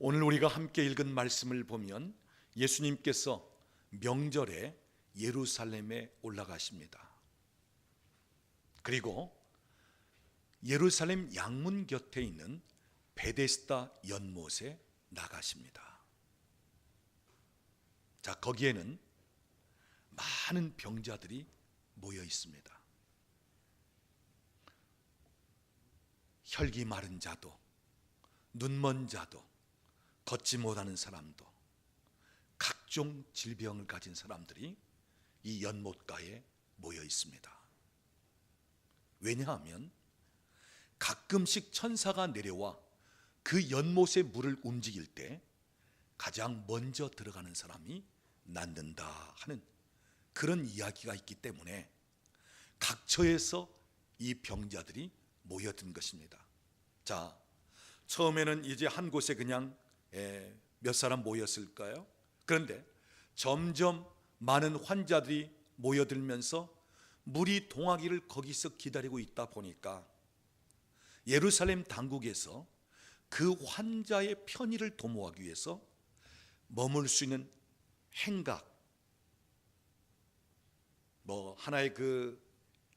오늘 우리가 함께 읽은 말씀을 보면 예수님께서 명절에 예루살렘에 올라가십니다. 그리고 예루살렘 양문 곁에 있는 베데스다 연못에 나가십니다. 자, 거기에는 많은 병자들이 모여 있습니다. 혈기 마른 자도, 눈먼 자도, 걷지 못하는 사람도, 각종 질병을 가진 사람들이 이 연못가에 모여 있습니다. 왜냐하면 가끔씩 천사가 내려와 그 연못의 물을 움직일 때 가장 먼저 들어가는 사람이 낫는다 하는 그런 이야기가 있기 때문에 각처에서 이 병자들이 모여든 것입니다. 자, 처음에는 이제 한 곳에 그냥 몇 사람 모였을까요? 그런데 점점 많은 환자들이 모여들면서 물이 동하기를 거기서 기다리고 있다 보니까 예루살렘 당국에서 그 환자의 편의를 도모하기 위해서 머물 수 있는 행각, 하나의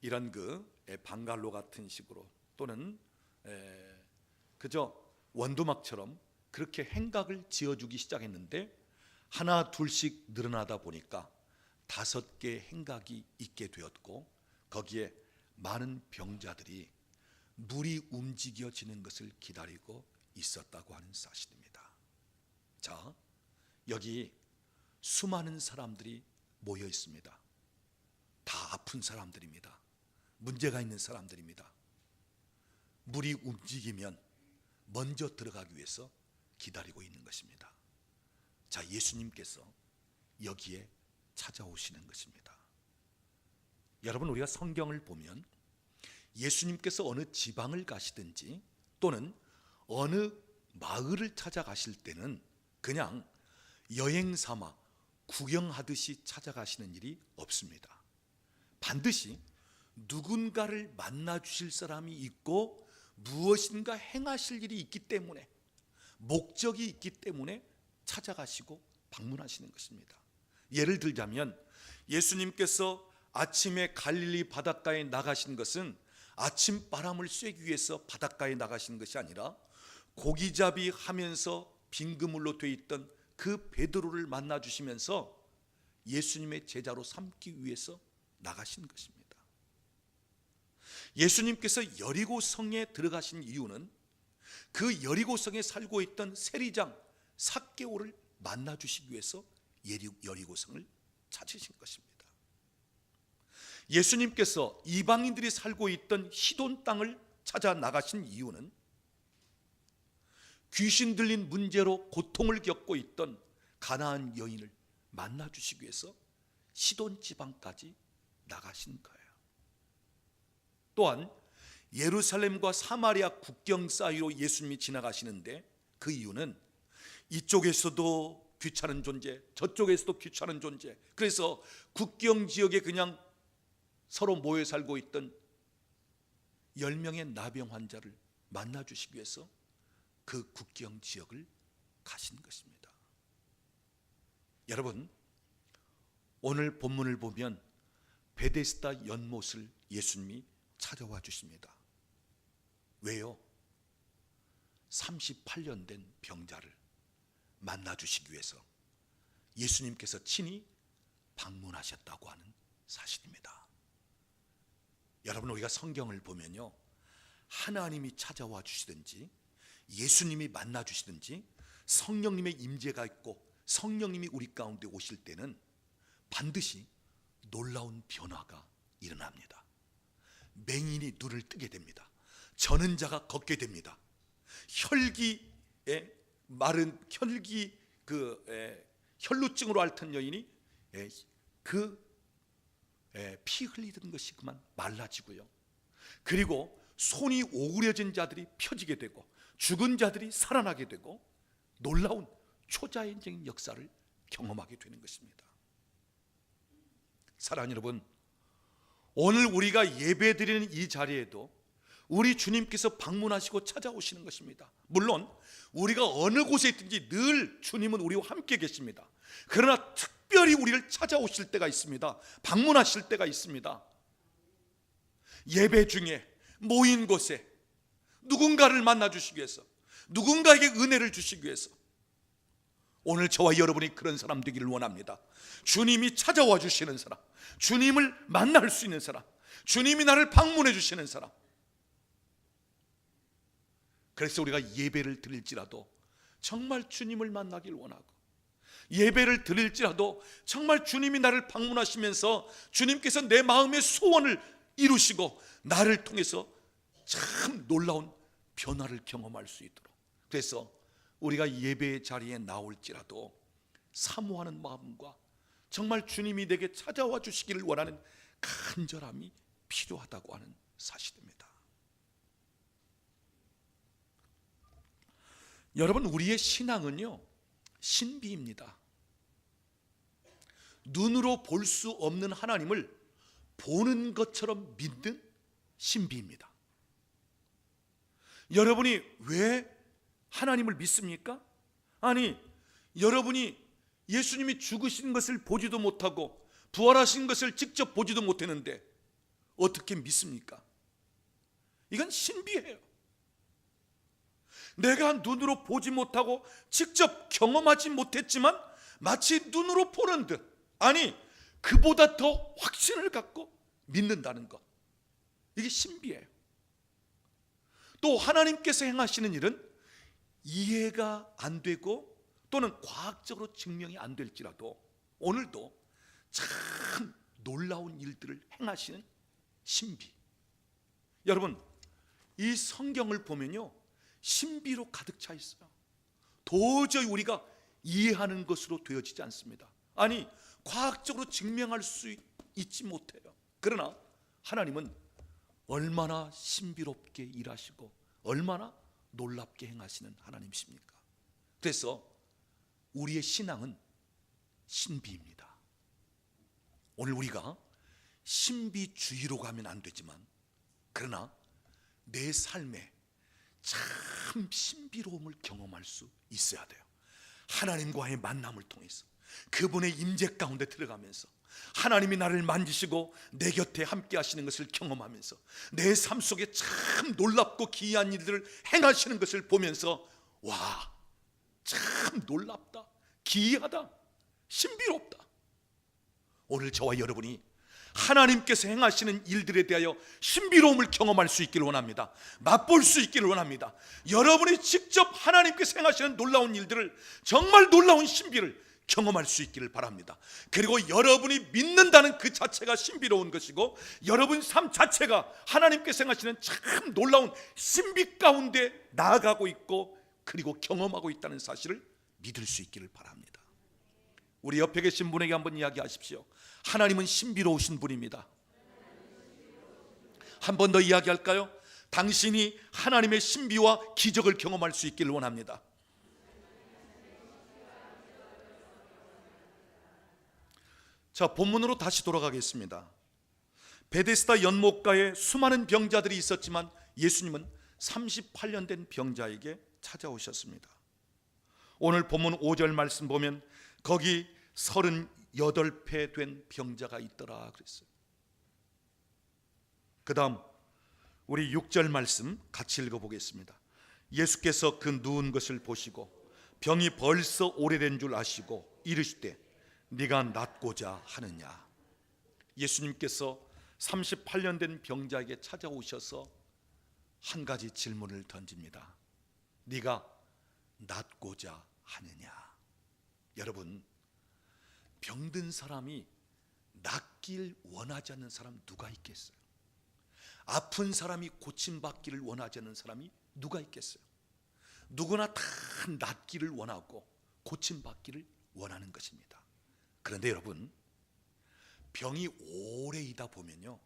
이런 방갈로 같은 식으로 또는 그저 원두막처럼 그렇게 행각을 지어주기 시작했는데 하나 둘씩 늘어나다 보니까 5개 행각이 있게 되었고 거기에 많은 병자들이 물이 움직여지는 것을 기다리고 있었다고 하는 사실입니다. 자, 여기 수많은 사람들이 모여 있습니다. 다 아픈 사람들입니다. 문제가 있는 사람들입니다. 물이 움직이면 먼저 들어가기 위해서 기다리고 있는 것입니다. 자, 예수님께서 여기에 찾아오시는 것입니다. 여러분, 우리가 성경을 보면 예수님께서 어느 지방을 가시든지 또는 어느 마을을 찾아가실 때는 그냥 여행 삼아 구경하듯이 찾아가시는 일이 없습니다. 반드시 누군가를 만나 주실 사람이 있고 무엇인가 행하실 일이 있기 때문에, 목적이 있기 때문에 찾아가시고 방문하시는 것입니다. 예를 들자면 예수님께서 아침에 갈릴리 바닷가에 나가신 것은 아침 바람을 쐬기 위해서 바닷가에 나가신 것이 아니라 고기잡이 하면서 빈 그물로 되어 있던 그 베드로를 만나 주시면서 예수님의 제자로 삼기 위해서 나가신 것입니다. 예수님께서 여리고 성에 들어가신 이유는 그 여리고 성에 살고 있던 세리장 삭개오를 만나 주시기 위해서 여리고 성을 찾으신 것입니다. 예수님께서 이방인들이 살고 있던 시돈 땅을 찾아 나가신 이유는 귀신 들린 문제로 고통을 겪고 있던 가나안 여인을 만나 주시기 위해서 시돈 지방까지 나가신 거예요. 또한 예루살렘과 사마리아 국경 사이로 예수님이 지나가시는데 그 이유는 이쪽에서도 귀찮은 존재, 저쪽에서도 귀찮은 존재, 그래서 국경 지역에 그냥 서로 모여 살고 있던 10명의 나병 환자를 만나 주시기 위해서 그 국경 지역을 가신 것입니다. 여러분, 오늘 본문을 보면 베데스다 연못을 예수님이 찾아와 주십니다. 왜요? 38년 된 병자를 만나 주시기 위해서 예수님께서 친히 방문하셨다고 하는 사실입니다. 여러분, 우리가 성경을 보면요, 하나님이 찾아와 주시든지 예수님이 만나 주시든지 성령님의 임재가 있고 성령님이 우리 가운데 오실 때는 반드시 놀라운 변화가 일어납니다. 맹인이 눈을 뜨게 됩니다. 저는 자가 걷게 됩니다. 혈기에 마른 혈루증으로 앓던 여인이 피 흘리던 것이 그만 말라지고요. 그리고 손이 오그려진 자들이 펴지게 되고 죽은 자들이 살아나게 되고 놀라운 초자연적인 역사를 경험하게 되는 것입니다. 사랑하는 여러분, 오늘 우리가 예배드리는 이 자리에도 우리 주님께서 방문하시고 찾아오시는 것입니다. 물론 우리가 어느 곳에 있든지 늘 주님은 우리와 함께 계십니다. 그러나 특별히 우리를 찾아오실 때가 있습니다. 방문하실 때가 있습니다. 예배 중에 모인 곳에 누군가를 만나 주시기 위해서, 누군가에게 은혜를 주시기 위해서, 오늘 저와 여러분이 그런 사람 되기를 원합니다. 주님이 찾아와 주시는 사람, 주님을 만날 수 있는 사람, 주님이 나를 방문해 주시는 사람. 그래서 우리가 예배를 드릴지라도 정말 주님을 만나길 원하고, 예배를 드릴지라도 정말 주님이 나를 방문하시면서 주님께서 내 마음의 소원을 이루시고 나를 통해서 참 놀라운 변화를 경험할 수 있도록, 그래서 우리가 예배의 자리에 나올지라도 사모하는 마음과 정말 주님이 내게 찾아와 주시기를 원하는 간절함이 필요하다고 하는 사실입니다. 여러분, 우리의 신앙은요, 신비입니다. 눈으로 볼 수 없는 하나님을 보는 것처럼 믿는 신비입니다. 여러분이 왜 하나님을 믿습니까? 아니, 여러분이 예수님이 죽으신 것을 보지도 못하고 부활하신 것을 직접 보지도 못했는데 어떻게 믿습니까? 이건 신비예요. 내가 눈으로 보지 못하고 직접 경험하지 못했지만 마치 눈으로 보는 듯, 아니 그보다 더 확신을 갖고 믿는다는 것, 이게 신비예요. 또 하나님께서 행하시는 일은 이해가 안 되고 또는 과학적으로 증명이 안 될지라도 오늘도 참 놀라운 일들을 행하시는 신비. 여러분, 이 성경을 보면요, 신비로 가득 차 있어요. 도저히 우리가 이해하는 것으로 되어지지 않습니다. 아니, 과학적으로 증명할 수 있지 못해요. 그러나 하나님은 얼마나 신비롭게 일하시고 얼마나 놀랍게 행하시는 하나님이십니까? 그래서 우리의 신앙은 신비입니다. 오늘 우리가 신비주의로 가면 안 되지만, 그러나 내 삶에 참 신비로움을 경험할 수 있어야 돼요. 하나님과의 만남을 통해서 그분의 임재 가운데 들어가면서 하나님이 나를 만지시고 내 곁에 함께 하시는 것을 경험하면서 내 삶 속에 참 놀랍고 기이한 일들을 행하시는 것을 보면서, 와, 참 놀랍다, 기이하다, 신비롭다. 오늘 저와 여러분이 하나님께서 행하시는 일들에 대하여 신비로움을 경험할 수 있기를 원합니다. 맛볼 수 있기를 원합니다. 여러분이 직접 하나님께서 행하시는 놀라운 일들을, 정말 놀라운 신비를 경험할 수 있기를 바랍니다. 그리고 여러분이 믿는다는 그 자체가 신비로운 것이고, 여러분 삶 자체가 하나님께서 행하시는 참 놀라운 신비 가운데 나아가고 있고 그리고 경험하고 있다는 사실을 믿을 수 있기를 바랍니다. 우리 옆에 계신 분에게 한번 이야기하십시오. 하나님은 신비로우신 분입니다. 한 번 더 이야기할까요? 당신이 하나님의 신비와 기적을 경험할 수 있기를 원합니다. 자, 본문으로 다시 돌아가겠습니다. 베데스다 연못가에 수많은 병자들이 있었지만 예수님은 38년 된 병자에게 찾아오셨습니다. 오늘 본문 5절 말씀 보면 거기 38배 된 병자가 있더라 그랬어요. 그 다음 우리 6절 말씀 같이 읽어보겠습니다. 예수께서 그 누운 것을 보시고 병이 벌써 오래된 줄 아시고 이르시되 네가 낫고자 하느냐. 예수님께서 38년 된 병자에게 찾아오셔서 한 가지 질문을 던집니다. 네가 낫고자 하느냐. 여러분, 병든 사람이 낫길 원하지 않는 사람 누가 있겠어요? 아픈 사람이 고침받기를 원하지 않는 사람이 누가 있겠어요? 누구나 다 낫기를 원하고 고침받기를 원하는 것입니다. 그런데 여러분, 병이 오래 있다 보면요,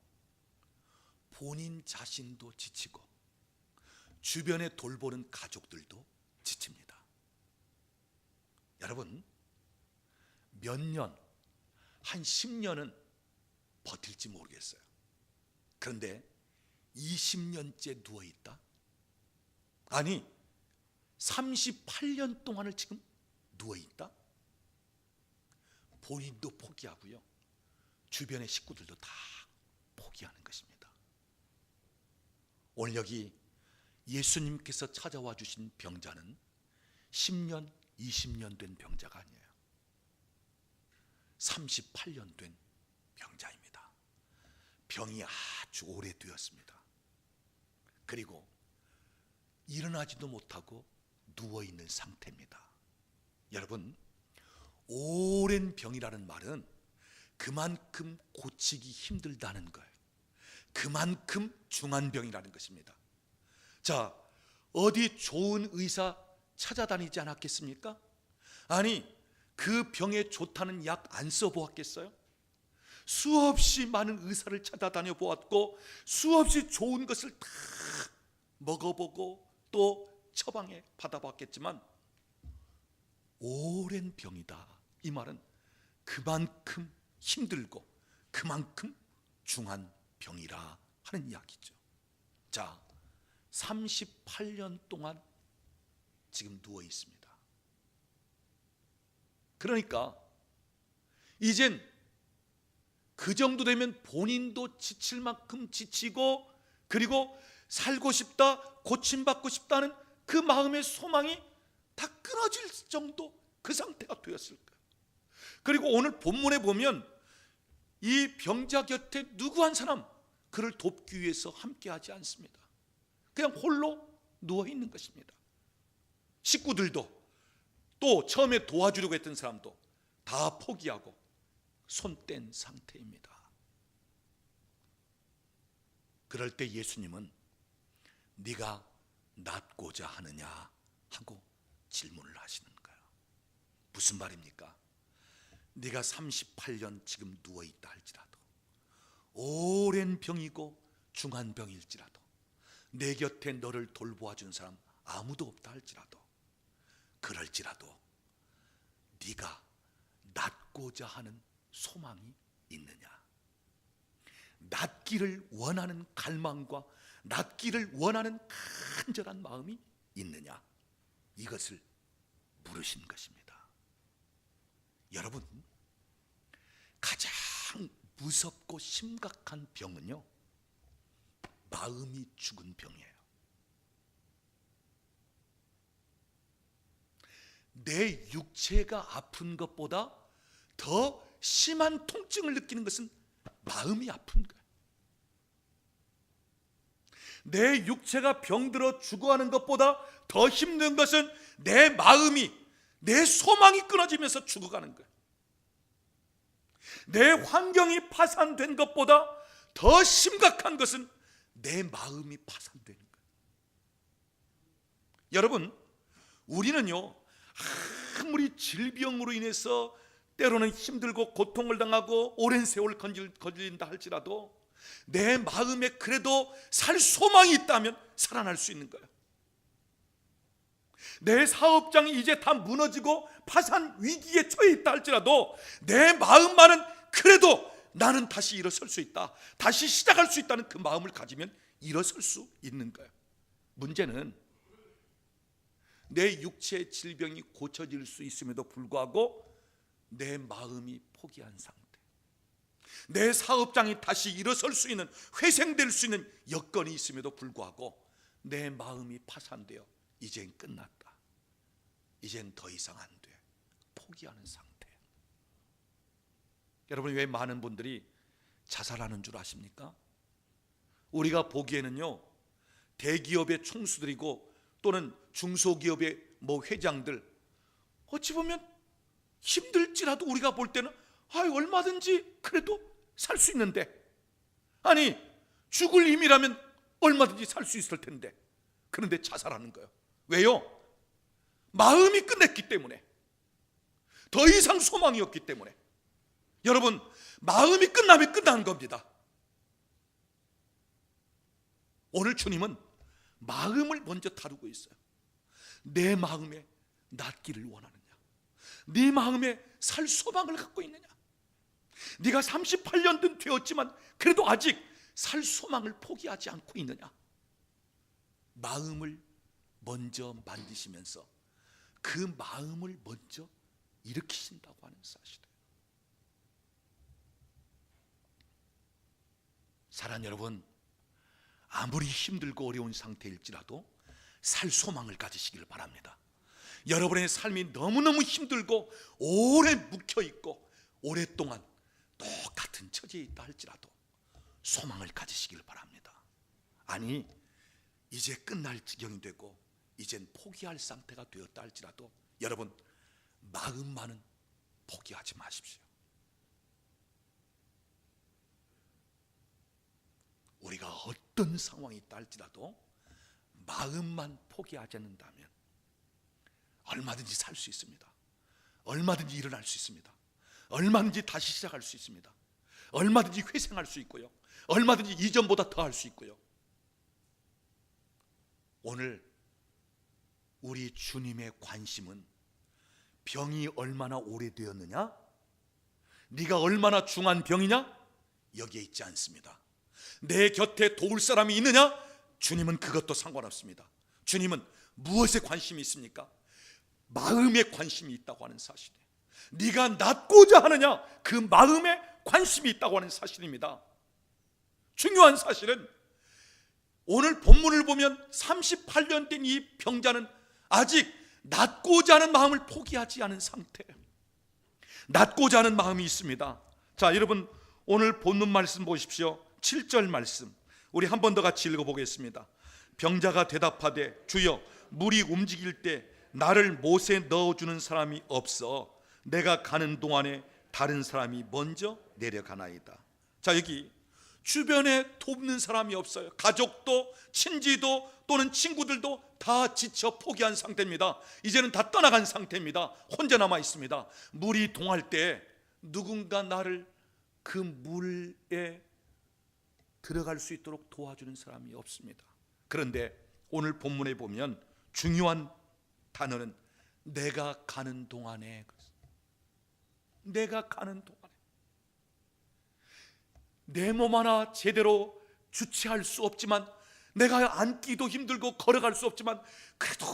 본인 자신도 지치고 주변에 돌보는 가족들도 지칩니다. 여러분, 몇 년, 한 10년은 버틸지 모르겠어요. 그런데 20년째 누워있다? 아니 38년 동안을 지금 누워있다? 본인도 포기하고요, 주변의 식구들도 다 포기하는 것입니다. 오늘 여기 예수님께서 찾아와 주신 병자는 10년, 20년 된 병자가 아니에요. 38년 된 병자입니다. 병이 아주 오래되었습니다. 그리고 일어나지도 못하고 누워있는 상태입니다. 여러분, 오랜 병이라는 말은 그만큼 고치기 힘들다는 거예요. 그만큼 중한 병이라는 것입니다. 자, 어디 좋은 의사 찾아다니지 않았겠습니까? 아니, 그 병에 좋다는 약 안 써보았겠어요? 수없이 많은 의사를 찾아다녀 보았고 수없이 좋은 것을 다 먹어보고 또 처방에 받아봤겠지만 오랜 병이다, 이 말은 그만큼 힘들고 그만큼 중한 병이라 하는 이야기죠. 자, 38년 동안 지금 누워 있습니다. 그러니까 이젠 그 정도 되면 본인도 지칠 만큼 지치고, 그리고 살고 싶다, 고침받고 싶다는 그 마음의 소망이 다 끊어질 정도 그 상태가 되었을 거예요. 그리고 오늘 본문에 보면 이 병자 곁에 누구 한 사람 그를 돕기 위해서 함께하지 않습니다. 그냥 홀로 누워 있는 것입니다. 식구들도 또 처음에 도와주려고 했던 사람도 다 포기하고 손뗀 상태입니다. 그럴 때 예수님은 네가 낫고자 하느냐 하고 질문을 하시는 거예요. 무슨 말입니까? 네가 38년 지금 누워있다 할지라도, 오랜 병이고 중한 병일지라도, 내 곁에 너를 돌보아준 사람 아무도 없다 할지라도, 그럴지라도 네가 낫고자 하는 소망이 있느냐, 낫기를 원하는 갈망과 낫기를 원하는 간절한 마음이 있느냐, 이것을 물으신 것입니다. 여러분, 가장 무섭고 심각한 병은요, 마음이 죽은 병이에요. 내 육체가 아픈 것보다 더 심한 통증을 느끼는 것은 마음이 아픈 거예요. 내 육체가 병들어 죽어가는 것보다 더 힘든 것은 내 마음이, 내 소망이 끊어지면서 죽어가는 거예요. 내 환경이 파산된 것보다 더 심각한 것은 내 마음이 파산되는 거예요. 여러분, 우리는요, 아무리 질병으로 인해서 때로는 힘들고 고통을 당하고 오랜 세월 걸린다 할지라도 내 마음에 그래도 살 소망이 있다면 살아날 수 있는 거예요. 내 사업장이 이제 다 무너지고 파산 위기에 처해 있다 할지라도 내 마음만은 그래도 나는 다시 일어설 수 있다, 다시 시작할 수 있다는 그 마음을 가지면 일어설 수 있는 거예요. 문제는 내 육체의 질병이 고쳐질 수 있음에도 불구하고 내 마음이 포기한 상태, 내 사업장이 다시 일어설 수 있는, 회생될 수 있는 여건이 있음에도 불구하고 내 마음이 파산되어 이젠 끝났다, 이젠 더 이상 안 돼, 포기하는 상태. 여러분, 왜 많은 분들이 자살하는 줄 아십니까? 우리가 보기에는요, 대기업의 총수들이고 또는 중소기업의 회장들, 어찌 보면 힘들지라도 우리가 볼 때는 얼마든지 그래도 살 수 있는데, 아니 죽을 힘이라면 얼마든지 살 수 있을 텐데, 그런데 자살하는 거예요. 왜요? 마음이 끝냈기 때문에, 더 이상 소망이 없기 때문에. 여러분, 마음이 끝나면 끝나는 겁니다. 오늘 주님은 마음을 먼저 다루고 있어요. 내 마음에 낫기를 원하느냐, 네 마음에 살 소망을 갖고 있느냐. 네가 38년 되었지만 그래도 아직 살 소망을 포기하지 않고 있느냐? 마음을 먼저 만드시면서 그 마음을 먼저 일으키신다고 하는 사실이에요. 사랑하는 여러분, 아무리 힘들고 어려운 상태일지라도 살 소망을 가지시기를 바랍니다. 여러분의 삶이 너무너무 힘들고 오래 묵혀있고 오랫동안 똑같은 처지에 있다 할지라도 소망을 가지시기를 바랍니다. 아니, 이제 끝날 지경이 되고 이젠 포기할 상태가 되었다 할지라도 여러분, 마음만은 포기하지 마십시오. 우리가 어떤 상황이 있다 할지라도 마음만 포기하지 않는다면 얼마든지 살 수 있습니다. 얼마든지 일어날 수 있습니다. 얼마든지 다시 시작할 수 있습니다. 얼마든지 회생할 수 있고요. 얼마든지 이전보다 더 할 수 있고요. 오늘 우리 주님의 관심은 병이 얼마나 오래되었느냐? 네가 얼마나 중한 병이냐? 여기에 있지 않습니다. 내 곁에 도울 사람이 있느냐? 주님은 그것도 상관없습니다. 주님은 무엇에 관심이 있습니까? 마음에 관심이 있다고 하는 사실이에요. 네가 낫고자 하느냐? 그 마음에 관심이 있다고 하는 사실입니다. 중요한 사실은 오늘 본문을 보면 38년 된 이 병자는 아직 낫고자 하는 마음을 포기하지 않은 상태예요. 낫고자 하는 마음이 있습니다. 자, 여러분 오늘 본문 말씀 보십시오. 7절 말씀 우리 한 번 더 같이 읽어보겠습니다. 병자가 대답하되 주여 물이 움직일 때 나를 못에 넣어주는 사람이 없어 내가 가는 동안에 다른 사람이 먼저 내려가나이다. 자, 여기 주변에 돕는 사람이 없어요. 가족도 친지도 또는 친구들도 다 지쳐 포기한 상태입니다. 이제는 다 떠나간 상태입니다. 혼자 남아 있습니다. 물이 동할 때 누군가 나를 그 물에 들어갈 수 있도록 도와주는 사람이 없습니다. 그런데 오늘 본문에 보면 중요한 단어는 내가 가는 동안에, 내가 가는 동안에 내 몸 하나 제대로 주체할 수 없지만, 내가 앉기도 힘들고 걸어갈 수 없지만 그래도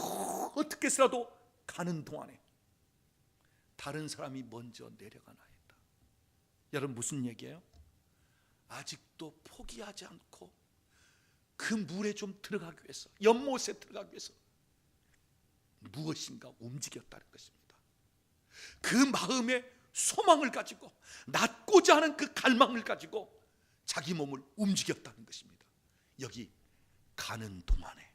어떻게 해서라도 가는 동안에 다른 사람이 먼저 내려가나이다. 여러분 무슨 얘기예요? 아직도 포기하지 않고 그 물에 좀 들어가기 위해서, 연못에 들어가기 위해서 무엇인가 움직였다는 것입니다. 그 마음의 소망을 가지고, 낫고자 하는 그 갈망을 가지고 자기 몸을 움직였다는 것입니다. 여기 가는 동안에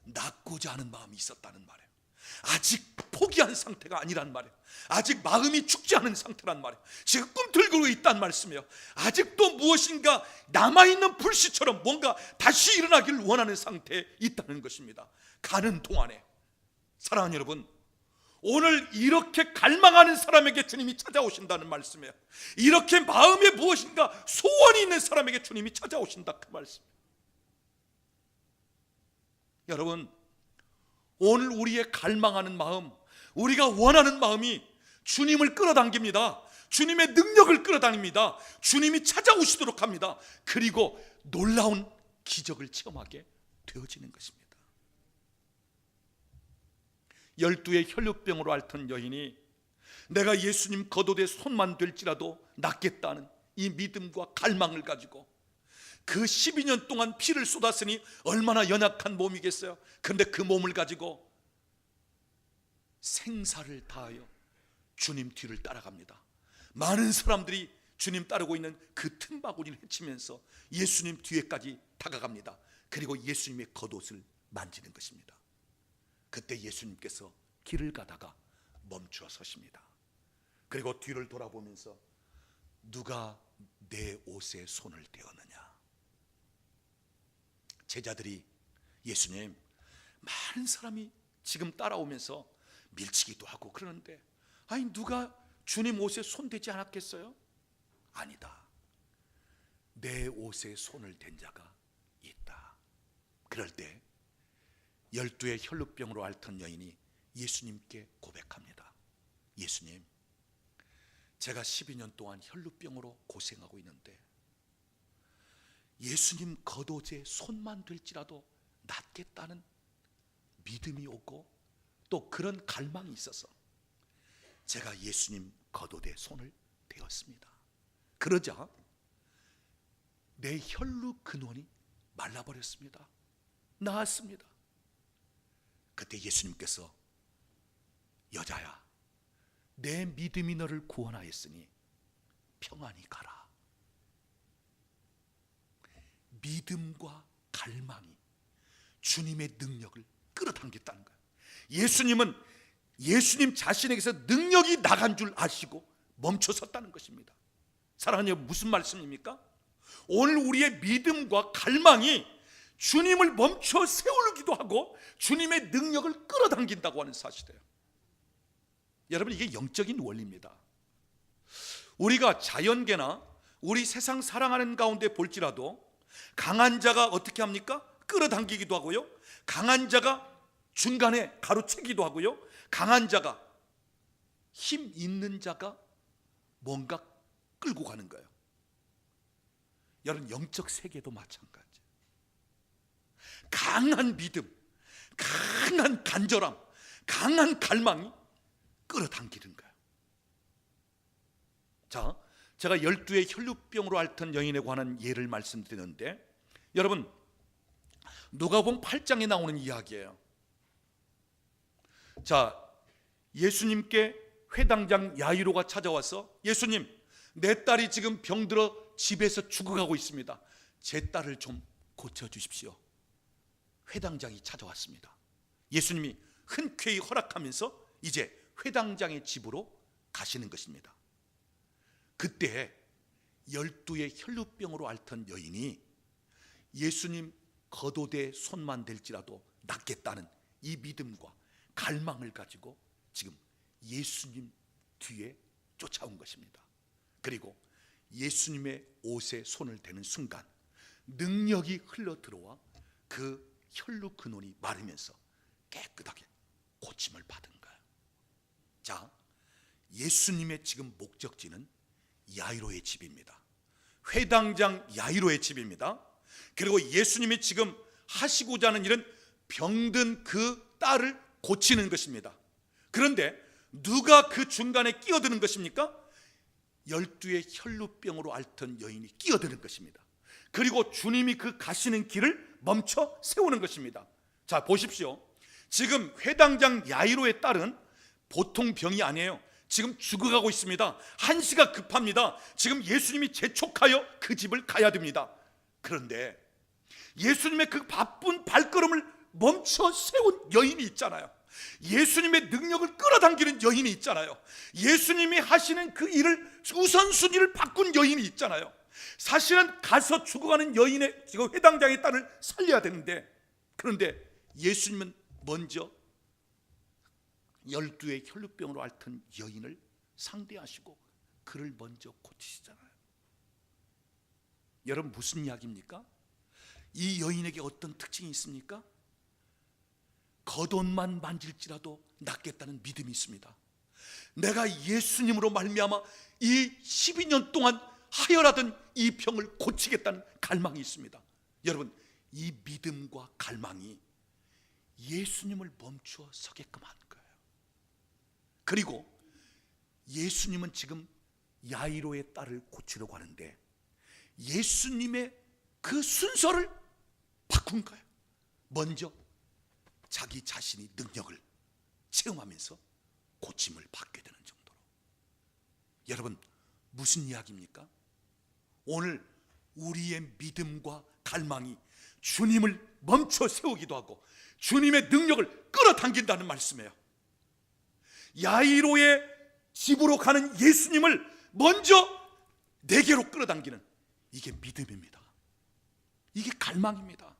낫고자 하는 마음이 있었다는 말이에요. 아직 포기한 상태가 아니란 말이에요. 아직 마음이 죽지 않은 상태란 말이에요. 지금 꿈틀거리고 있다는 말씀이에요. 아직도 무엇인가 남아있는 불씨처럼 뭔가 다시 일어나기를 원하는 상태에 있다는 것입니다. 가는 동안에. 사랑하는 여러분, 오늘 이렇게 갈망하는 사람에게 주님이 찾아오신다는 말씀이에요. 이렇게 마음에 무엇인가 소원이 있는 사람에게 주님이 찾아오신다, 그 말씀이에요. 여러분, 오늘 우리의 갈망하는 마음, 우리가 원하는 마음이 주님을 끌어당깁니다. 주님의 능력을 끌어당깁니다. 주님이 찾아오시도록 합니다. 그리고 놀라운 기적을 체험하게 되어지는 것입니다. 12의 혈루병으로 앓던 여인이 내가 예수님 겉옷에 손만 될지라도 낫겠다는 이 믿음과 갈망을 가지고 그 12년 동안 피를 쏟았으니 얼마나 연약한 몸이겠어요. 그런데 그 몸을 가지고 생사를 다하여 주님 뒤를 따라갑니다. 많은 사람들이 주님 따르고 있는 그 틈바구니를 헤치면서 예수님 뒤에까지 다가갑니다. 그리고 예수님의 겉옷을 만지는 것입니다. 그때 예수님께서 길을 가다가 멈추어 서십니다. 그리고 뒤를 돌아보면서 누가 내 옷에 손을 대었느냐. 제자들이 예수님, 많은 사람이 지금 따라오면서 밀치기도 하고 그러는데 아니 누가 주님 옷에 손 대지 않았겠어요? 아니다. 내 옷에 손을 댄 자가 있다. 그럴 때 12의 혈루병으로 앓던 여인이 예수님께 고백합니다. 예수님, 제가 12년 동안 혈루병으로 고생하고 있는데 예수님 겉옷에 손만 될지라도 낫겠다는 믿음이 오고 또 그런 갈망이 있어서 제가 예수님 겉옷에 손을 대었습니다. 그러자 내 혈루 근원이 말라버렸습니다. 나았습니다. 그때 예수님께서 여자야, 내 믿음이 너를 구원하였으니 평안히 가라. 믿음과 갈망이 주님의 능력을 끌어당겼다는 거예요. 예수님은 예수님 자신에게서 능력이 나간 줄 아시고 멈춰섰다는 것입니다. 사랑하는 여러분, 무슨 말씀입니까? 오늘 우리의 믿음과 갈망이 주님을 멈춰 세우기도 하고 주님의 능력을 끌어당긴다고 하는 사실이에요. 여러분, 이게 영적인 원리입니다. 우리가 자연계나 우리 세상 살아가는 가운데 볼지라도 강한 자가 어떻게 합니까? 끌어당기기도 하고요, 강한 자가 중간에 가로채기도 하고요, 강한 자가, 힘 있는 자가 뭔가 끌고 가는 거예요. 여러분, 영적 세계도 마찬가지. 강한 믿음, 강한 간절함, 강한 갈망이 끌어당기는 거예요. 자, 제가 12의 혈루병으로 앓던 여인에 관한 예를 말씀드리는데, 여러분, 누가복음 8장에 나오는 이야기예요. 자, 예수님께 회당장 야이로가 찾아와서, 예수님, 내 딸이 지금 병들어 집에서 죽어가고 있습니다. 제 딸을 좀 고쳐주십시오. 회당장이 찾아왔습니다. 예수님이 흔쾌히 허락하면서 이제 회당장의 집으로 가시는 것입니다. 그때 12의 혈루병으로 앓던 여인이 예수님 겉옷에 손만 댈지라도 낫겠다는 이 믿음과 갈망을 가지고 지금 예수님 뒤에 쫓아온 것입니다. 그리고 예수님의 옷에 손을 대는 순간 능력이 흘러 들어와 그 혈루 근원이 마르면서 깨끗하게 고침을 받은 거예요. 자, 예수님의 지금 목적지는 야이로의 집입니다. 회당장 야이로의 집입니다. 그리고 예수님이 지금 하시고자 하는 일은 병든 그 딸을 고치는 것입니다. 그런데 누가 그 중간에 끼어드는 것입니까? 12의 혈루병으로 앓던 여인이 끼어드는 것입니다. 그리고 주님이 그 가시는 길을 멈춰 세우는 것입니다. 자, 보십시오. 지금 회당장 야이로의 딸은 보통 병이 아니에요. 지금 죽어가고 있습니다. 한시가 급합니다. 지금 예수님이 재촉하여 그 집을 가야 됩니다. 그런데 예수님의 그 바쁜 발걸음을 멈춰 세운 여인이 있잖아요. 예수님의 능력을 끌어당기는 여인이 있잖아요. 예수님이 하시는 그 일을 우선순위를 바꾼 여인이 있잖아요. 사실은 가서 죽어가는 여인의, 지금 회당장의 딸을 살려야 되는데, 그런데 예수님은 먼저 12의 혈루병으로 앓던 여인을 상대하시고 그를 먼저 고치시잖아요. 여러분, 무슨 이야기입니까? 이 여인에게 어떤 특징이 있습니까? 겉옷만 만질지라도 낫겠다는 믿음이 있습니다. 내가 예수님으로 말미암아 이 12년 동안 하혈하던 이 병을 고치겠다는 갈망이 있습니다. 여러분, 이 믿음과 갈망이 예수님을 멈추어 서게끔 한 거예요. 그리고 예수님은 지금 야이로의 딸을 고치려고 하는데 예수님의 그 순서를 바꾼 거예요. 먼저 자기 자신이 능력을 체험하면서 고침을 받게 되는 정도로. 여러분, 무슨 이야기입니까? 오늘 우리의 믿음과 갈망이 주님을 멈춰 세우기도 하고 주님의 능력을 끌어당긴다는 말씀이에요. 야이로의 집으로 가는 예수님을 먼저 내게로 끌어당기는, 이게 믿음입니다. 이게 갈망입니다.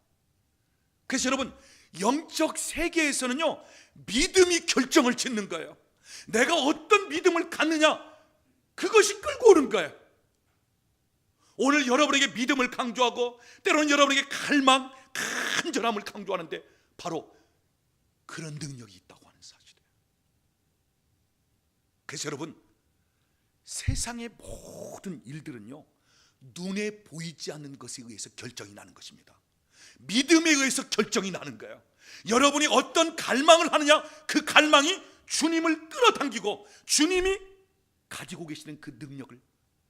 그래서 여러분, 영적 세계에서는요, 믿음이 결정을 짓는 거예요. 내가 어떤 믿음을 갖느냐, 그것이 끌고 오는 거예요. 오늘 여러분에게 믿음을 강조하고 때로는 여러분에게 갈망, 간절함을 강조하는데 바로 그런 능력이 있다고 하는 사실이에요. 그래서 여러분, 세상의 모든 일들은요, 눈에 보이지 않는 것에 의해서 결정이 나는 것입니다. 믿음에 의해서 결정이 나는 거예요. 여러분이 어떤 갈망을 하느냐, 그 갈망이 주님을 끌어당기고 주님이 가지고 계시는 그 능력을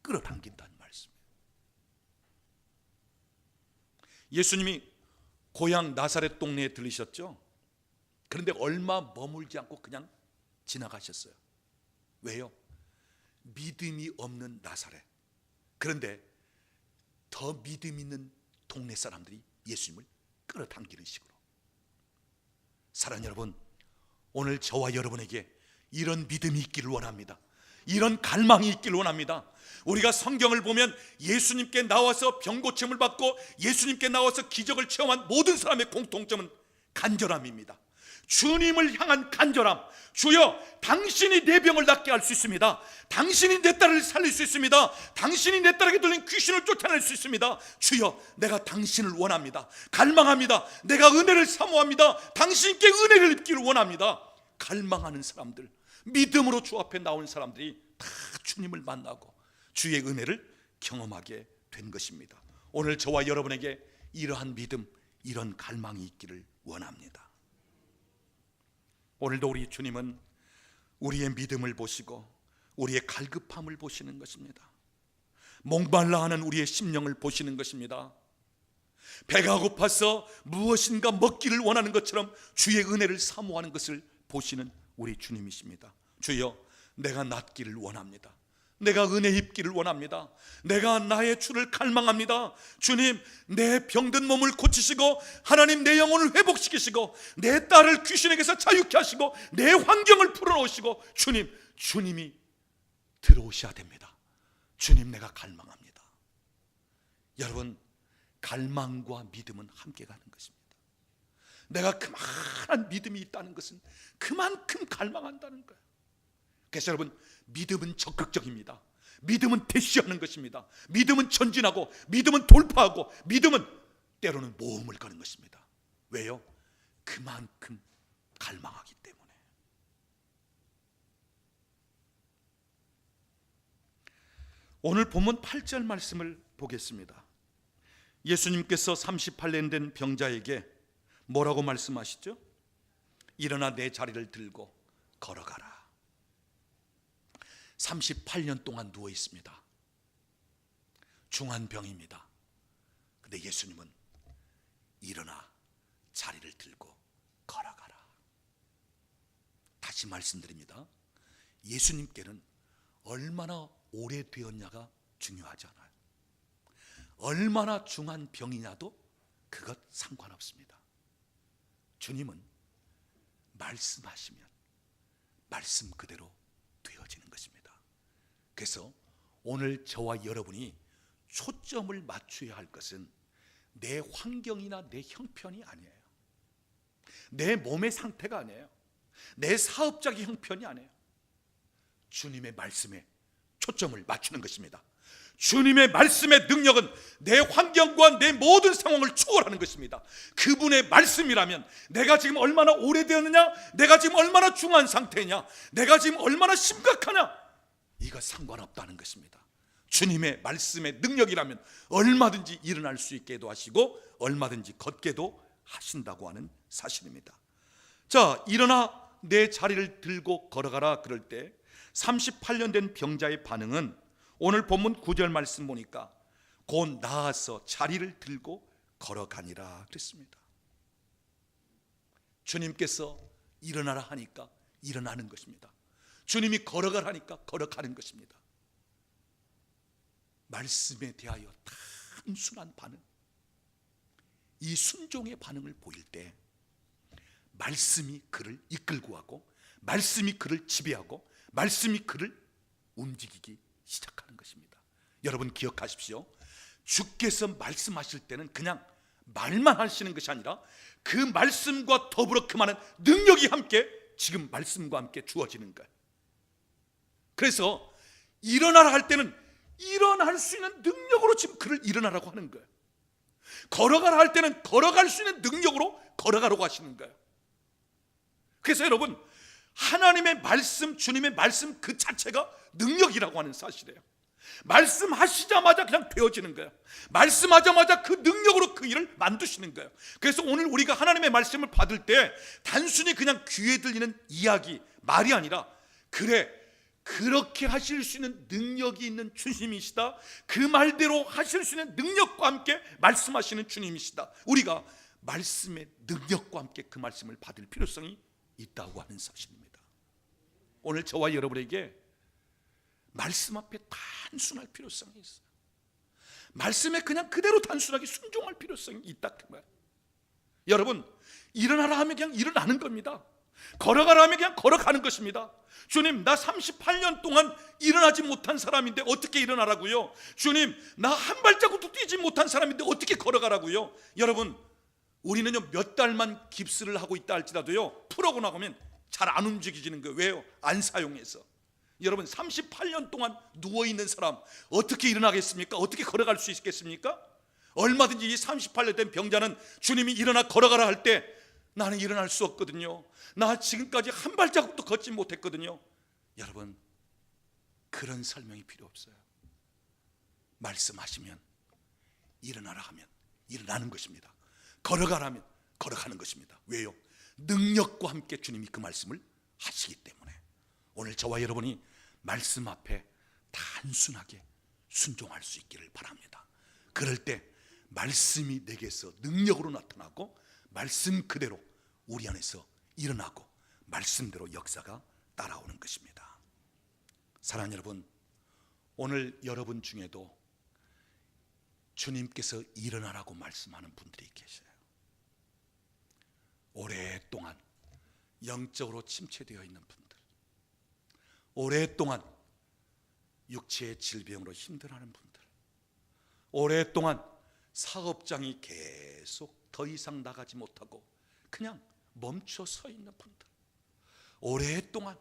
끌어당긴다는 말씀이에요. 예수님이 고향 나사렛 동네에 들리셨죠? 그런데 얼마 머물지 않고 그냥 지나가셨어요. 왜요? 믿음이 없는 나사렛. 그런데 더 믿음 있는 동네 사람들이 예수님을 끌어당기는 식으로. 사랑하는 여러분, 오늘 저와 여러분에게 이런 믿음이 있기를 원합니다. 이런 갈망이 있기를 원합니다. 우리가 성경을 보면 예수님께 나와서 병고침을 받고 예수님께 나와서 기적을 체험한 모든 사람의 공통점은 간절함입니다. 주님을 향한 간절함. 주여, 당신이 내 병을 낫게 할 수 있습니다. 당신이 내 딸을 살릴 수 있습니다. 당신이 내 딸에게 들린 귀신을 쫓아낼 수 있습니다. 주여, 내가 당신을 원합니다. 갈망합니다. 내가 은혜를 사모합니다. 당신께 은혜를 입기를 원합니다. 갈망하는 사람들, 믿음으로 주 앞에 나온 사람들이 다 주님을 만나고 주의 은혜를 경험하게 된 것입니다. 오늘 저와 여러분에게 이러한 믿음, 이런 갈망이 있기를 원합니다. 오늘도 우리 주님은 우리의 믿음을 보시고 우리의 갈급함을 보시는 것입니다. 목말라 하는 우리의 심령을 보시는 것입니다. 배가 고파서 무엇인가 먹기를 원하는 것처럼 주의 은혜를 사모하는 것을 보시는 우리 주님이십니다. 주여, 내가 낫기를 원합니다. 내가 은혜 입기를 원합니다. 내가 나의 주를 갈망합니다. 주님, 내 병든 몸을 고치시고 하나님 내 영혼을 회복시키시고 내 딸을 귀신에게서 자유케 하시고 내 환경을 풀어놓으시고 주님이 들어오셔야 됩니다. 주님, 내가 갈망합니다. 여러분, 갈망과 믿음은 함께 가는 것입니다. 내가 그만한 믿음이 있다는 것은 그만큼 갈망한다는 거예요. 그래서 여러분, 믿음은 적극적입니다. 믿음은 대시하는 것입니다. 믿음은 전진하고 믿음은 돌파하고 믿음은 때로는 모험을 거는 것입니다. 왜요? 그만큼 갈망하기 때문에. 오늘 본문 8절 말씀을 보겠습니다. 예수님께서 38년 된 병자에게 뭐라고 말씀하시죠? 일어나 내 자리를 들고 걸어가라. 38년 동안 누워 있습니다. 중한 병입니다. 근데 예수님은 일어나 자리를 들고 걸어가라. 다시 말씀드립니다. 예수님께는 얼마나 오래되었냐가 중요하지 않아요. 얼마나 중한 병이냐도 그것 상관없습니다. 주님은 말씀하시면 말씀 그대로 되어지는 것입니다. 그래서 오늘 저와 여러분이 초점을 맞춰야 할 것은 내 환경이나 내 형편이 아니에요. 내 몸의 상태가 아니에요. 내 사업적인 형편이 아니에요. 주님의 말씀에 초점을 맞추는 것입니다. 주님의 말씀의 능력은 내 환경과 내 모든 상황을 초월하는 것입니다. 그분의 말씀이라면 내가 지금 얼마나 오래되었느냐, 내가 지금 얼마나 중한 상태냐, 내가 지금 얼마나 심각하냐, 이거 상관없다는 것입니다. 주님의 말씀의 능력이라면 얼마든지 일어날 수 있게도 하시고 얼마든지 걷게도 하신다고 하는 사실입니다. 자, 일어나 내 자리를 들고 걸어가라 그럴 때 38년 된 병자의 반응은 오늘 본문 9절 말씀 보니까 곧 나아서 자리를 들고 걸어가니라 그랬습니다. 주님께서 일어나라 하니까 일어나는 것입니다. 주님이 걸어가라 하니까 걸어가는 것입니다. 말씀에 대하여 단순한 반응, 이 순종의 반응을 보일 때 말씀이 그를 이끌고 가고 말씀이 그를 지배하고 말씀이 그를 움직이기 시작하는 것입니다. 여러분 기억하십시오. 주께서 말씀하실 때는 그냥 말만 하시는 것이 아니라 그 말씀과 더불어 그 많은 능력이 함께 지금 말씀과 함께 주어지는 거예요. 그래서 일어나라 할 때는 일어날 수 있는 능력으로 지금 그를 일어나라고 하는 거예요. 걸어가라 할 때는 걸어갈 수 있는 능력으로 걸어가라고 하시는 거예요. 그래서 여러분, 하나님의 말씀, 주님의 말씀 그 자체가 능력이라고 하는 사실이에요. 말씀하시자마자 그냥 되어지는 거예요. 말씀하자마자 그 능력으로 그 일을 만드시는 거예요. 그래서 오늘 우리가 하나님의 말씀을 받을 때 단순히 그냥 귀에 들리는 이야기, 말이 아니라 그래, 그렇게 하실 수 있는 능력이 있는 주님이시다, 그 말대로 하실 수 있는 능력과 함께 말씀하시는 주님이시다, 우리가 말씀의 능력과 함께 그 말씀을 받을 필요성이 있다고 하는 사실입니다. 오늘 저와 여러분에게 말씀 앞에 단순할 필요성이 있어요. 말씀에 그냥 그대로 단순하게 순종할 필요성이 있다 그 말. 여러분, 일어나라 하면 그냥 일어나는 겁니다. 걸어가라 하면 그냥 걸어가는 것입니다. 주님, 나 38년 동안 일어나지 못한 사람인데 어떻게 일어나라고요? 주님, 나 한 발자국도 뛰지 못한 사람인데 어떻게 걸어가라고요? 여러분, 우리는요 몇 달만 깁스를 하고 있다 할지라도요 풀어고 나가면 잘 안 움직이지는 거예요. 왜요? 안 사용해서. 여러분, 38년 동안 누워있는 사람 어떻게 일어나겠습니까? 어떻게 걸어갈 수 있겠습니까? 얼마든지 이 38년 된 병자는 주님이 일어나 걸어가라 할 때 나는 일어날 수 없거든요. 나 지금까지 한 발자국도 걷지 못했거든요. 여러분, 그런 설명이 필요 없어요. 말씀하시면 일어나라 하면 일어나는 것입니다. 걸어가라 하면 걸어가는 것입니다. 왜요? 능력과 함께 주님이 그 말씀을 하시기 때문에. 오늘 저와 여러분이 말씀 앞에 단순하게 순종할 수 있기를 바랍니다. 그럴 때 말씀이 내게서 능력으로 나타나고 말씀 그대로 우리 안에서 일어나고 말씀대로 역사가 따라오는 것입니다. 사랑하는 여러분, 오늘 여러분 중에도 주님께서 일어나라고 말씀하는 분들이 계셔요. 오랫동안 영적으로 침체되어 있는 분들, 오랫동안 육체의 질병으로 힘들어하는 분들, 오랫동안 사업장이 계속 더 이상 나가지 못하고 그냥 멈춰 서 있는 분들, 오랫동안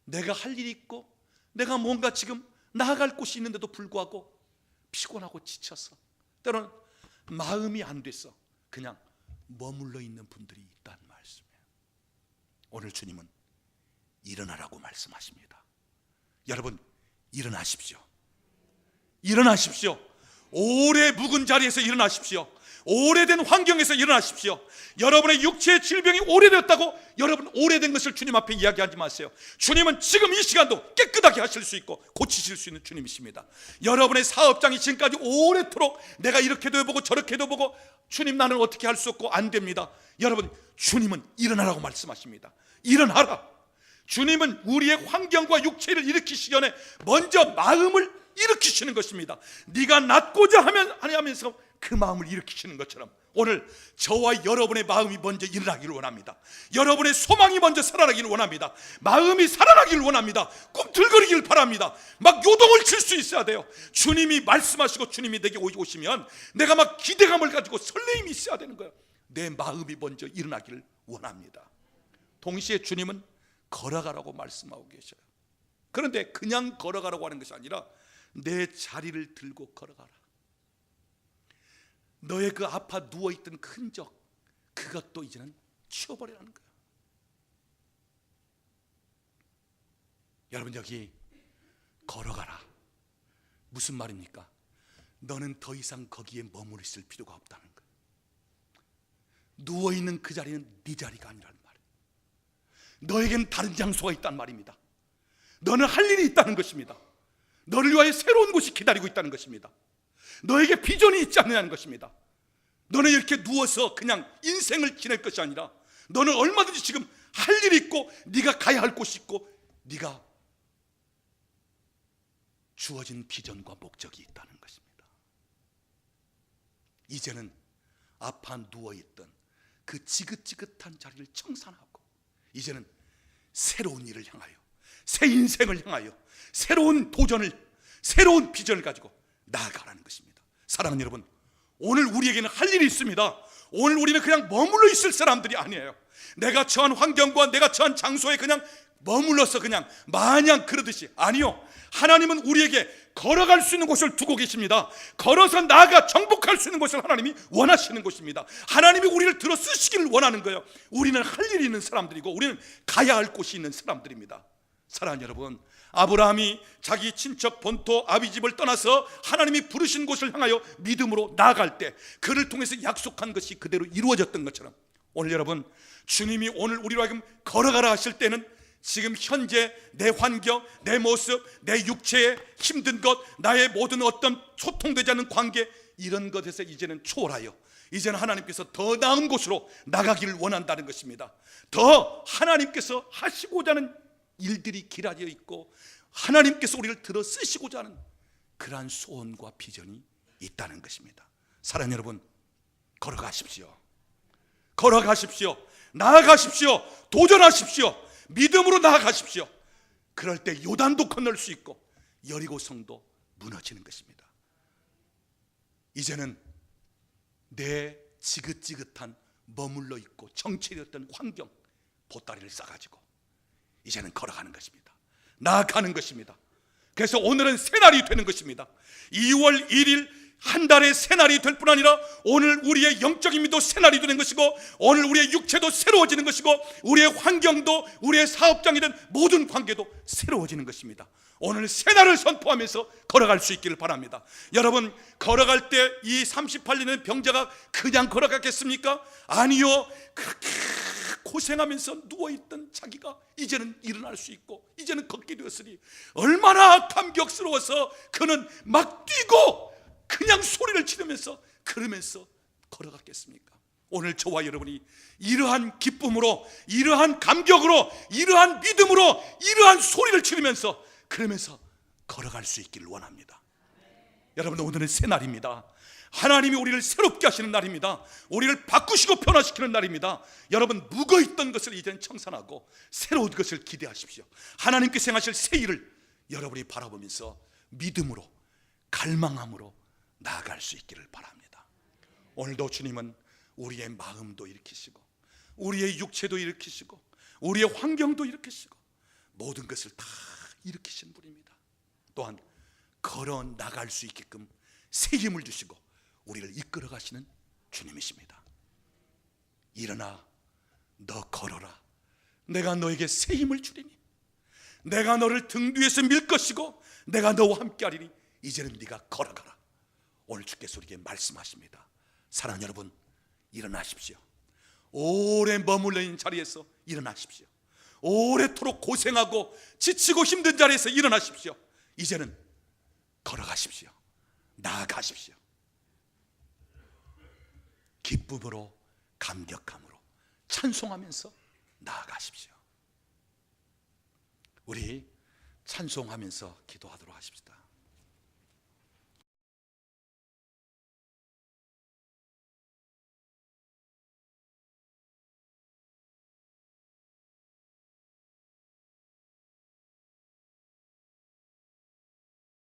내가 할 일이 있고 내가 뭔가 지금 나아갈 곳이 있는데도 불구하고 피곤하고 지쳐서 때로는 마음이 안 돼서 그냥 머물러 있는 분들이 있다는 말씀이에요. 오늘 주님은 일어나라고 말씀하십니다. 여러분, 일어나십시오. 일어나십시오. 오래 묵은 자리에서 일어나십시오. 오래된 환경에서 일어나십시오. 여러분의 육체의 질병이 오래되었다고 여러분 오래된 것을 주님 앞에 이야기하지 마세요. 주님은 지금 이 시간도 깨끗하게 하실 수 있고 고치실 수 있는 주님이십니다. 여러분의 사업장이 지금까지 오래도록 내가 이렇게도 해보고 저렇게도 해보고 주님 나는 어떻게 할 수 없고 안 됩니다. 여러분, 주님은 일어나라고 말씀하십니다. 일어나라. 주님은 우리의 환경과 육체를 일으키시기 전에 먼저 마음을 일으키시는 것입니다. 네가 낫고자 하면서 그 마음을 일으키시는 것처럼 오늘 저와 여러분의 마음이 먼저 일어나기를 원합니다. 여러분의 소망이 먼저 살아나기를 원합니다. 마음이 살아나기를 원합니다. 꿈틀거리기를 바랍니다. 막 요동을 칠 수 있어야 돼요. 주님이 말씀하시고 주님이 내게 오시면 내가 막 기대감을 가지고 설레임이 있어야 되는 거예요. 내 마음이 먼저 일어나기를 원합니다. 동시에 주님은 걸어가라고 말씀하고 계셔요. 그런데 그냥 걸어가라고 하는 것이 아니라 내 자리를 들고 걸어가라. 너의 그 아파 누워있던 흔적, 그것도 이제는 치워버리라는 거야. 여러분, 여기 걸어가라 무슨 말입니까? 너는 더 이상 거기에 머무르 있을 필요가 없다는 거야. 누워있는 그 자리는 네 자리가 아니라는 말이야. 너에겐 다른 장소가 있단 말입니다. 너는 할 일이 있다는 것입니다. 너를 위하여 새로운 곳이 기다리고 있다는 것입니다. 너에게 비전이 있지 않느냐는 것입니다. 너는 이렇게 누워서 그냥 인생을 지낼 것이 아니라 너는 얼마든지 지금 할 일이 있고 네가 가야 할 곳이 있고 네가 주어진 비전과 목적이 있다는 것입니다. 이제는 아파 누워있던 그 지긋지긋한 자리를 청산하고 이제는 새로운 일을 향하여, 새 인생을 향하여 새로운 도전을, 새로운 비전을 가지고 나아가라는 것입니다. 사랑하는 여러분, 오늘 우리에게는 할 일이 있습니다. 오늘 우리는 그냥 머물러 있을 사람들이 아니에요. 내가 처한 환경과 내가 처한 장소에 그냥 머물러서 그냥 마냥 그러듯이, 아니요, 하나님은 우리에게 걸어갈 수 있는 곳을 두고 계십니다. 걸어서 나아가 정복할 수 있는 곳을 하나님이 원하시는 곳입니다. 하나님이 우리를 들어 쓰시기를 원하는 거예요. 우리는 할 일이 있는 사람들이고 우리는 가야 할 곳이 있는 사람들입니다. 사랑하는 여러분, 아브라함이 자기 친척 본토 아비집을 떠나서 하나님이 부르신 곳을 향하여 믿음으로 나아갈 때 그를 통해서 약속한 것이 그대로 이루어졌던 것처럼, 오늘 여러분, 주님이 오늘 우리로 하여금 걸어가라 하실 때는 지금 현재 내 환경, 내 모습, 내 육체의 힘든 것, 나의 모든 어떤 소통되지 않는 관계, 이런 것에서 이제는 초월하여 이제는 하나님께서 더 나은 곳으로 나가기를 원한다는 것입니다. 더 하나님께서 하시고자 하는 일들이 기다려 있고 하나님께서 우리를 들어 쓰시고자 하는 그러한 소원과 비전이 있다는 것입니다. 사랑하는 여러분, 걸어가십시오. 걸어가십시오. 나아가십시오. 도전하십시오. 믿음으로 나아가십시오. 그럴 때 요단도 건널 수 있고 여리고 성도 무너지는 것입니다. 이제는 내 지긋지긋한 머물러 있고 정체되었던 환경, 보따리를 싸가지고 이제는 걸어가는 것입니다. 나아가는 것입니다. 그래서 오늘은 새날이 되는 것입니다. 2월 1일 한 달의 새날이 될 뿐 아니라 오늘 우리의 영적인 믿도 새날이 되는 것이고, 오늘 우리의 육체도 새로워지는 것이고, 우리의 환경도, 우리의 사업장이든 모든 관계도 새로워지는 것입니다. 오늘 새날을 선포하면서 걸어갈 수 있기를 바랍니다. 여러분, 걸어갈 때 이 38년의 병자가 그냥 걸어갔겠습니까? 아니요. 그렇게 고생하면서 누워있던 자기가 이제는 일어날 수 있고 이제는 걷게 되었으니 얼마나 감격스러워서 그는 막 뛰고 그냥 소리를 지르면서 그러면서 걸어갔겠습니까? 오늘 저와 여러분이 이러한 기쁨으로, 이러한 감격으로, 이러한 믿음으로, 이러한 소리를 지르면서 그러면서 걸어갈 수 있기를 원합니다. 여러분, 오늘은 새날입니다. 하나님이 우리를 새롭게 하시는 날입니다. 우리를 바꾸시고 변화시키는 날입니다. 여러분, 묵어있던 것을 이제는 청산하고 새로운 것을 기대하십시오. 하나님께서 행하실 새 일을 여러분이 바라보면서 믿음으로, 갈망함으로 나아갈 수 있기를 바랍니다. 오늘도 주님은 우리의 마음도 일으키시고 우리의 육체도 일으키시고 우리의 환경도 일으키시고 모든 것을 다 일으키신 분입니다. 또한 걸어 나갈 수 있게끔 새 힘을 주시고 우리를 이끌어 가시는 주님이십니다. 일어나 너 걸어라. 내가 너에게 새 힘을 주리니 내가 너를 등 뒤에서 밀 것이고 내가 너와 함께 하리니 이제는 네가 걸어가라. 오늘 주께서 우리에게 말씀하십니다. 사랑하는 여러분, 일어나십시오. 오래 머물러 있는 자리에서 일어나십시오. 오래도록 고생하고 지치고 힘든 자리에서 일어나십시오. 이제는 걸어가십시오. 나아가십시오. 기쁨으로, 감격함으로 찬송하면서 나아가십시오. 우리 찬송하면서 기도하도록 하십시다.